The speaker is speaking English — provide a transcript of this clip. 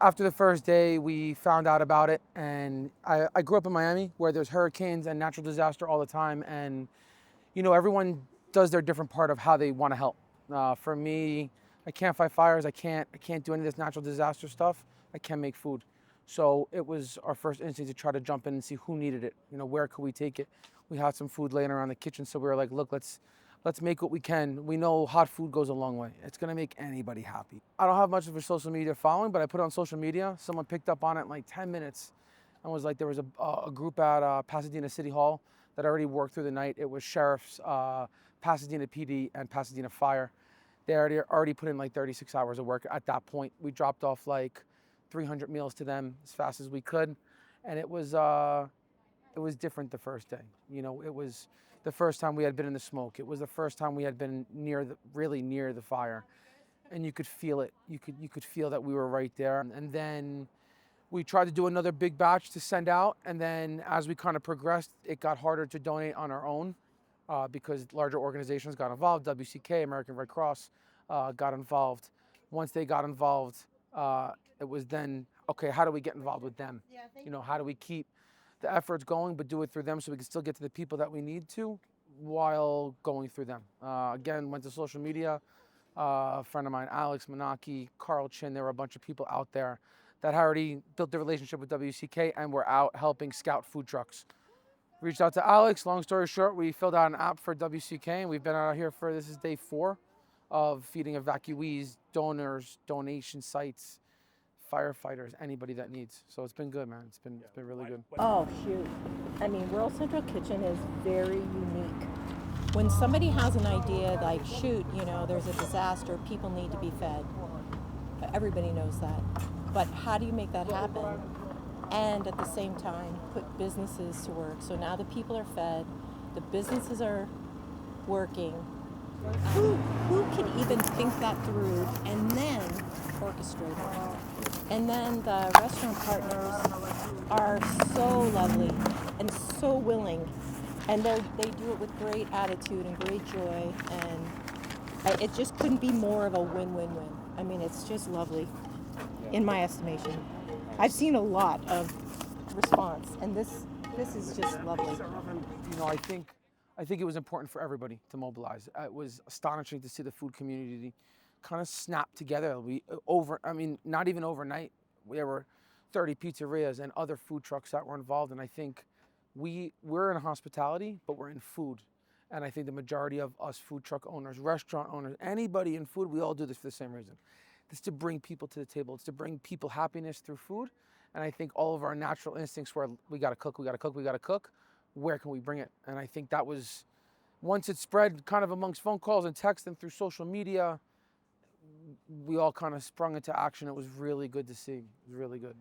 After the first day, we found out about it, and I grew up in Miami where there's hurricanes and natural disaster all the time, and everyone does their different part of how they want to help. For me, I can't fight fires. I can't do any of this natural disaster stuff. I can make food. So it was our first instinct to try to jump in and see who needed it. Where could we take it? We had some food laying around the kitchen, so we were like, look, let's make what we can. We know hot food goes a long way. It's gonna make anybody happy. I don't have much of a social media following, but I put it on social media. Someone picked up on it in like 10 minutes and was like, there was a group at Pasadena City Hall that already worked through the night. It was sheriffs, Pasadena PD, and Pasadena Fire. They already put in like 36 hours of work at that point. We dropped off like 300 meals to them as fast as we could, and it was different the first day. It was the first time we had been in the smoke. It was the first time we had been really near the fire, and you could feel it. You could feel that we were right there. And then we tried to do another big batch to send out, and then as we kind of progressed, it got harder to donate on our own because larger organizations got involved. WCK, American Red Cross, got involved. Once they got involved, it was then, okay, how do we get involved with them? How do we keep the efforts going, but do it through them so we can still get to the people that we need to while going through them. Again, went to social media. A friend of mine, Alex Manaki, Carl Chin, there were a bunch of people out there that had already built their relationship with WCK and were out helping scout food trucks. Reached out to Alex. Long story short, we filled out an app for WCK, and we've been out here this is day 4 of feeding evacuees, donors, donation sites, firefighters, anybody that needs. So it's been good, man. It's been really good. Oh, shoot. I mean, Rural Central Kitchen is very unique. When somebody has an idea like, shoot, there's a disaster, people need to be fed. Everybody knows that. But how do you make that happen? And at the same time, put businesses to work. So now the people are fed, the businesses are working. Who can even think that through and then orchestrate it? And then the restaurant partners are so lovely and so willing, and they do it with great attitude and great joy, and it just couldn't be more of a win-win-win. I mean, it's just lovely, in my estimation. I've seen a lot of response, and this is just lovely. I think it was important for everybody to mobilize. It was astonishing to see the food community kind of snap together. Not even overnight. There were 30 pizzerias and other food trucks that were involved, and I think we're in hospitality, but we're in food. And I think the majority of us food truck owners, restaurant owners, anybody in food, we all do this for the same reason. It's to bring people to the table. It's to bring people happiness through food. And I think all of our natural instincts were, we gotta cook, we gotta cook, we gotta cook. Where can we bring it? And I think that was, once it spread kind of amongst phone calls and text and through social media, we all kind of sprung into action. It was really good to see. It was really good.